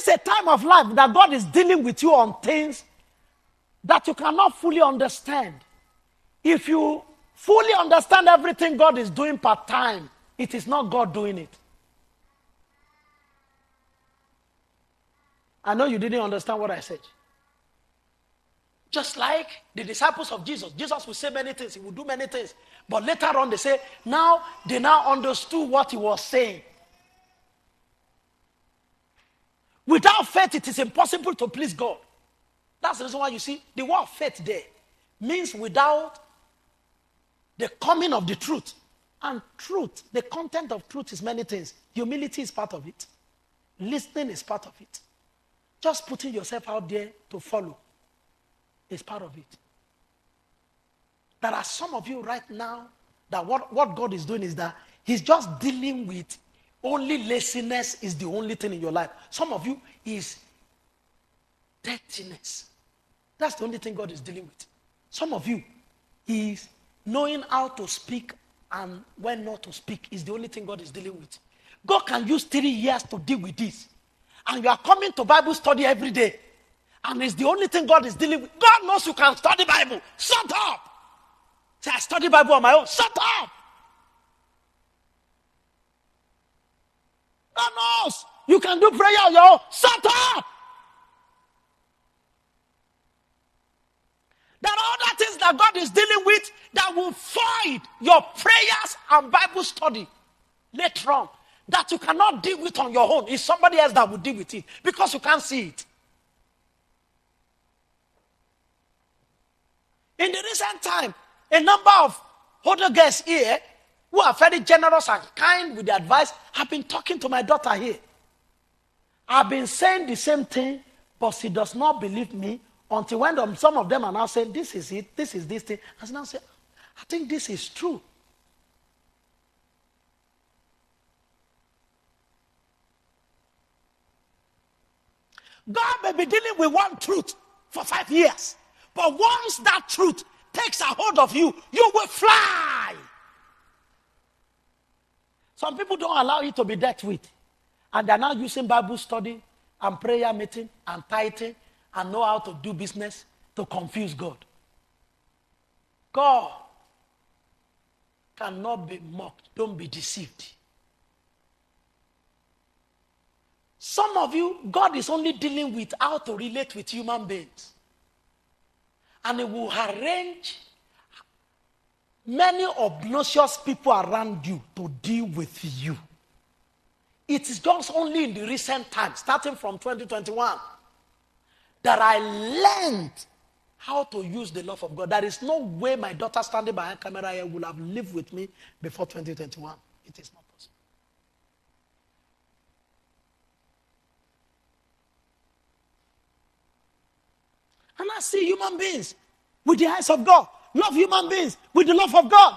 is a time of life that God is dealing with you on things that you cannot fully understand. If you fully understand everything God is doing per time, it is not God doing it. I know you didn't understand what I said. Just like the disciples of Jesus. Jesus will say many things. He will do many things. But later on they say, they now understood what he was saying. Without faith, it is impossible to please God. That's the reason why you see the word faith there means without the coming of the truth. And truth, the content of truth is many things. Humility is part of it. Listening is part of it. Just putting yourself out there to follow is part of it. There are some of you right now that what God is doing is that he's just dealing with only laziness is the only thing in your life. Some of you is dirtiness. That's the only thing God is dealing with. Some of you is knowing how to speak and when not to speak is the only thing God is dealing with. God can use 3 years to deal with this. And you are coming to Bible study every day. And it's the only thing God is dealing with. God knows you can study Bible. Shut up. Say, I study Bible on my own. Shut up. God knows you can do prayer on your own. Shut up. There are other things that God is dealing with that will void your prayers and Bible study later on. That you cannot deal with on your own. It's somebody else that will deal with it because you can't see it. In the recent time, a number of older guests here who are very generous and kind with the advice have been talking to my daughter here. I've been saying the same thing, but she does not believe me until when some of them are now saying, this is it, this is this thing. I now say, I think this is true. God may be dealing with one truth for 5 years. But once that truth takes a hold of you, you will fly. Some people don't allow you to be dealt with. And they're now using Bible study and prayer meeting and tithing and know how to do business to confuse God. God cannot be mocked. Don't be deceived. Some of you, God is only dealing with how to relate with human beings. And he will arrange many obnoxious people around you to deal with you. It is just only in the recent times, starting from 2021, that I learned how to use the love of God. There is no way my daughter standing behind a camera here would have lived with me before 2021. It is not possible. And I see human beings with the eyes of God. Love human beings with the love of God.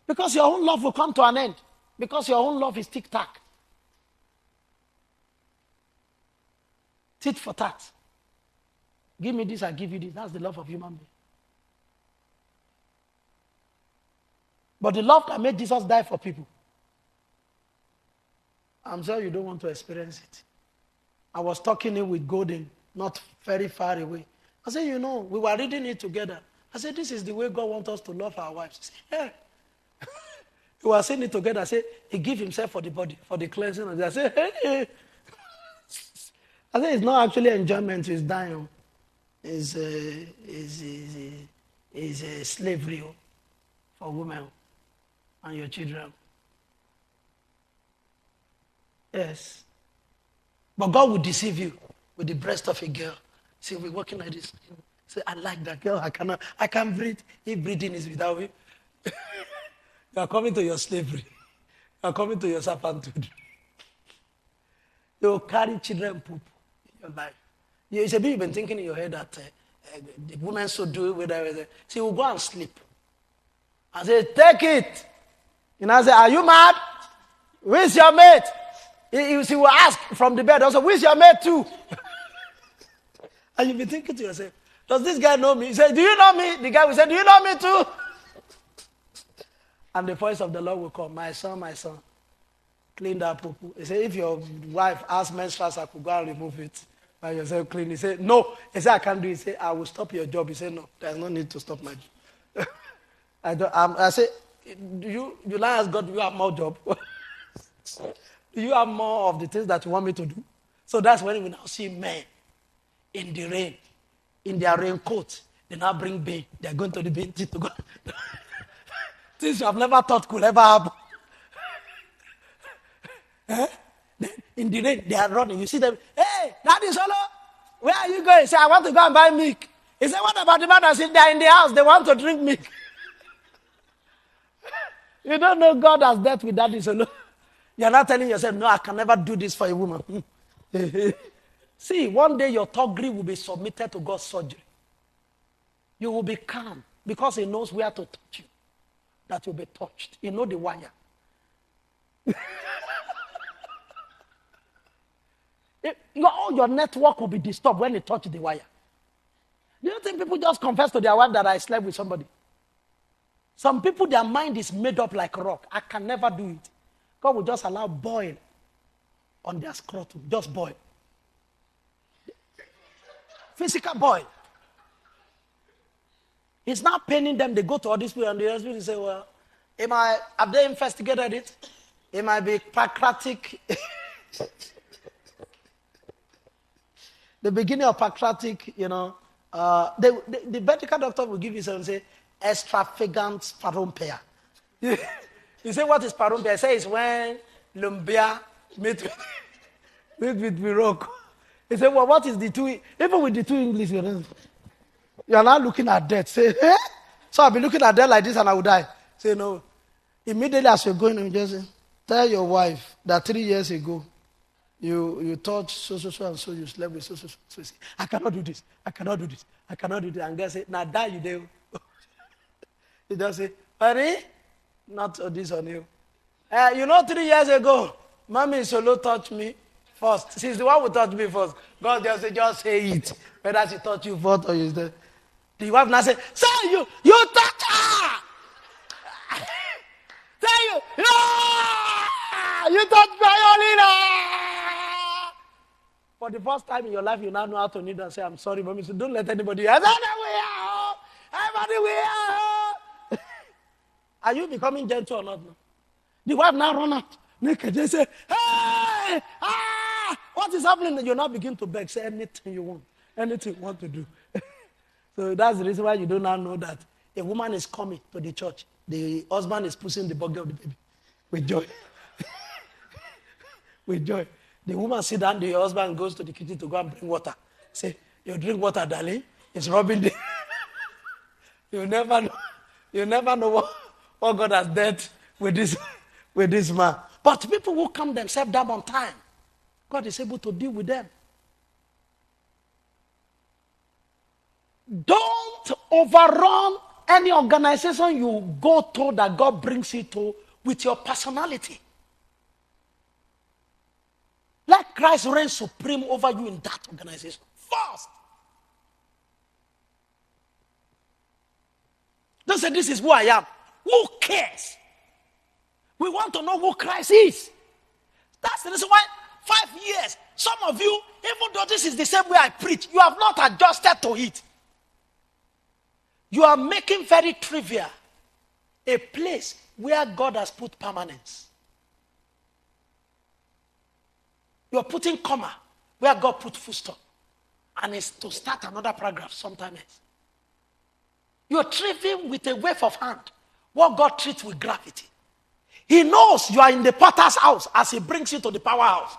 Because your own love will come to an end. Because your own love is tic-tac. Tit for tat. Give me this, I give you this. That's the love of human beings. But the love that made Jesus die for people, I'm sure you don't want to experience it. I was talking with Golden not very far away. I said, we were reading it together. I said, this is the way God wants us to love our wives. He said, yeah. We were saying it together. I said, he gave himself for the body, for the cleansing. I said, hey. I said, it's not actually enjoyment, it's dying. It's slavery for women and your children. Yes. But God will deceive you with the breast of a girl. See, we're working like this. Say, I like that girl. I can't breathe. If breathing is without me, you are coming to your slavery. You are coming to your servanthood. You will carry children poop in your life. You should be been thinking in your head that the women should do it, whatever. See, you will go and sleep. I say, take it. I say, are you mad? Where's your mate? He will ask from the bed also, where's your mate too? And you'll be thinking to yourself, does this guy know me? He said, do you know me? The guy will say, do you know me too? And the voice of the Lord will come, my son, my son. Clean that poo-poo. He said, if your wife has menstruals, I could go and remove it by yourself clean. He said, no. He said, I can't do it. He said, I will stop your job. He said, no, there's no need to stop my job. I said, you now ask God, do you have more job? Do you have more of the things that you want me to do? So that's when we now see men in the rain, in their raincoat. They now bring bin. They're going to the bin to go. Things you have never thought could ever happen. In the rain, they are running. You see them, hey, Daddy Solo, where are you going? He said, I want to go and buy milk. He said, what about the man that sit there in the house? They want to drink milk. You don't know God has dealt with Daddy Solo. You're not telling yourself, no, I can never do this for a woman. See, one day your toggery will be submitted to God's surgery. You will be calm because he knows where to touch you. That you'll be touched. He knows the wire. All your network will be disturbed when they touch the wire. Do you think people just confess to their wife that I slept with somebody? Some people, their mind is made up like rock. I can never do it. God will just allow boil on their scrotum. Just boil. Physical boil. It's not paining them. They go to all these people and the husband say, well, have they investigated it? It might be pancreatic. The beginning of pancreatic, the medical doctor will give you something, say, extravagant parompia. You say, what is parompia? I say, it's when lumbia meet with Morocco. He said, well, what is the two? Even with the two English, you are not looking at death. Say, eh? So I'll be looking at death like this and I will die. Say, no. Immediately as you're going, you just say, tell your wife that 3 years ago, you touched so and so, you slept with so. So you say, I cannot do this. I cannot do this. I cannot do this. And God say, now die you do. He just say, honey, not this on you. 3 years ago, Mommy Solo touched me first. She's the one who touched me first. God just say it. Whether she touched you first or you said. The wife now say, sir, you touch her. Say you touch Violina. For the first time in your life, you now know how to kneel and say, I'm sorry, Mommy. So don't let anybody else. Are you becoming gentle or not? The wife now run out. Naked. They say, hey, what is happening? You now begin to beg. Say anything you want. Anything you want to do. So that's the reason why you do not know that a woman is coming to the church. The husband is pushing the buggy of the baby. With joy. With joy. The woman sit down, the husband goes to the kitchen to go and bring water. Say, you drink water, darling. It's rubbing the... You never know. You never know what God has dealt with this man. But people who calm themselves down on time, God is able to deal with them. Don't overrun any organization you go to that God brings you to with your personality. Let Christ reign supreme over you in that organization first. Don't say, this is who I am. Who cares? We want to know who Christ is. That's the reason why 5 years, some of you, even though this is the same way I preach, you have not adjusted to it. You are making very trivial a place where God has put permanence. You are putting comma where God put full stop. And it's to start another paragraph sometime else. You are treating with a wave of hand what God treats with gravity. He knows you are in the potter's house as he brings you to the powerhouse.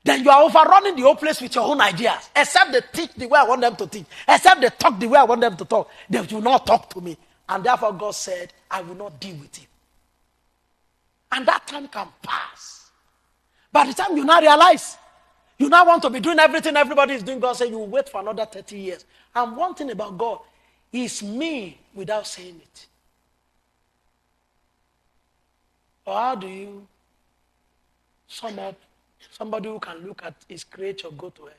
Then you are overrunning the whole place with your own ideas. Except they teach the way I want them to teach. Except they talk the way I want them to talk. They will not talk to me. And therefore God said, I will not deal with him. And that time can pass. By the time you now realize, you now want to be doing everything everybody is doing, God said, you will wait for another 30 years. And one thing about God, is me without saying it. Or how do you sum up somebody who can look at his creature go to hell?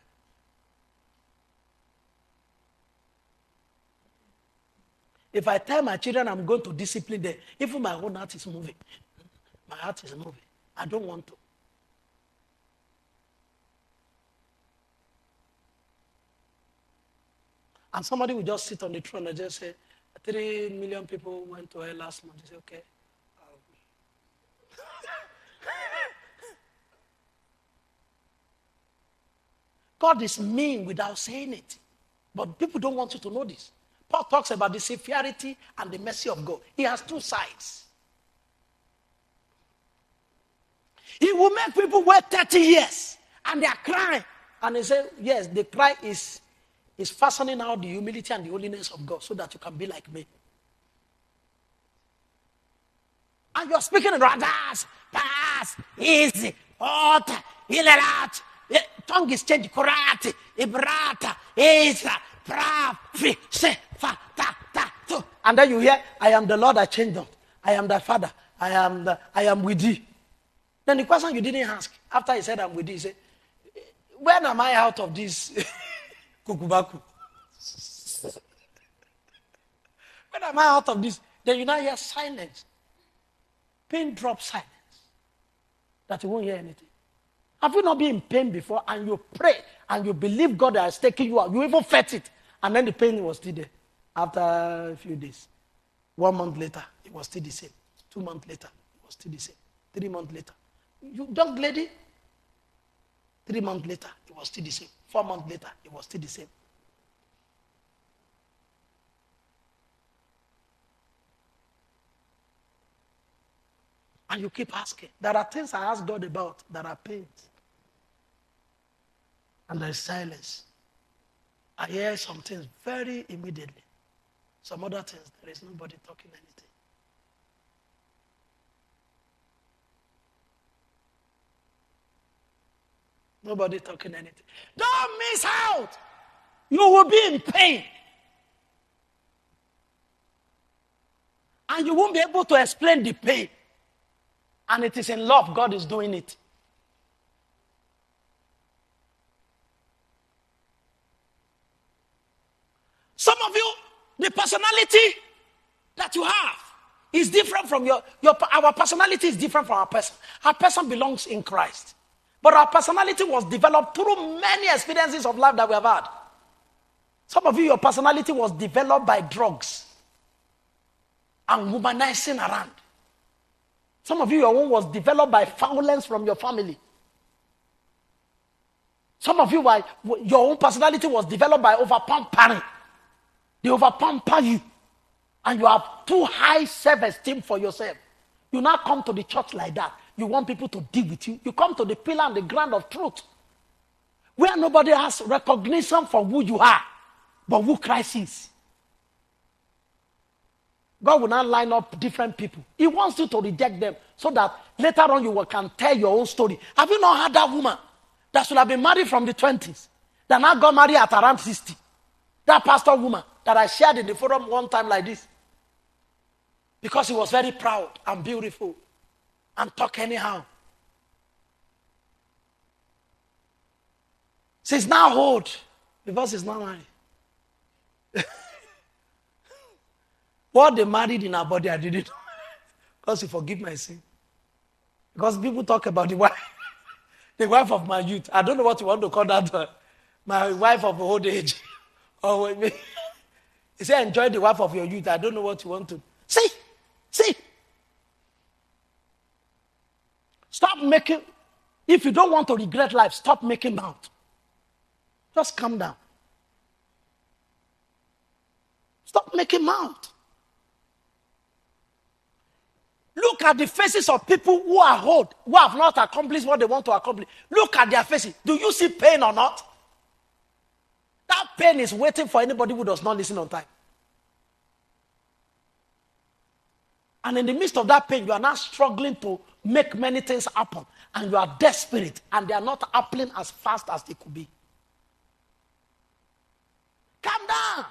If I tell my children I'm going to discipline them, even my own heart is moving. My heart is moving. I don't want to. And somebody will just sit on the throne and just say, 3 million people went to hell last month. You say, okay. God is mean without saying it. But people don't want you to know this. Paul talks about the severity and the mercy of God. He has two sides. He will make people wait 30 years and they are crying. And he said, yes, the cry is fastening out the humility and the holiness of God so that you can be like me. And you're speaking in radas, pass, easy, hot, hilarat. Tongue is changed, kurati, ibrata, isra, prav, fi, se, fa, ta, ta, to. And then you hear, I am the Lord, I changed not. I am thy father. I am with thee. Then the question you didn't ask, after he said, I'm with thee, he said, when am I out of this kukubaku? When am I out of this? Then you now hear silence. Pin drop silence. That you won't hear anything. Have you not been in pain before and you pray and you believe God has taken you out? You even felt it. And then the pain was still there. After a few days. 1 month later, it was still the same. 2 months later, it was still the same. 3 months later. You young lady, 3 months later, it was still the same. 4 months later, it was still the same. And you keep asking. There are things I ask God about that are pains. And there is silence. I hear some things very immediately. Some other things, there is nobody talking anything. Nobody talking anything. Don't miss out. You will be in pain. And you won't be able to explain the pain. And it is in love God is doing it. Some of you, the personality that you have is different from our personality is different from our person. Our person belongs in Christ. But our personality was developed through many experiences of life that we have had. Some of you, your personality was developed by drugs and womanizing around. Some of you, your own was developed by violence from your family. Some of you, your own personality was developed by over-pampering. They over-pamper you. And you have too high self-esteem for yourself. You now come to the church like that. You want people to deal with you. You come to the pillar and the ground of truth. Where nobody has recognition for who you are, but who Christ is. God will not line up different people. He wants you to reject them so that later on you can tell your own story. Have you not heard that woman that should have been married from the 20s that now got married at around 60? That pastor woman that I shared in the forum one time like this. Because he was very proud and beautiful and talk anyhow. She's now old because she's not married. What they married in her body, I didn't know. Because he forgive my sin. Because people talk about the wife of my youth. I don't know what you want to call that. My wife of old age. Or he said, enjoy the wife of your youth. I don't know what you want to. See. Stop making, if you don't want to regret life, stop making mouth. Just calm down. Stop making mouth. Look at the faces of people who are old, who have not accomplished what they want to accomplish. Look at their faces. Do you see pain or not? That pain is waiting for anybody who does not listen on time. And in the midst of that pain, you are now struggling to make many things happen. And you are desperate. And they are not happening as fast as they could be. Calm down.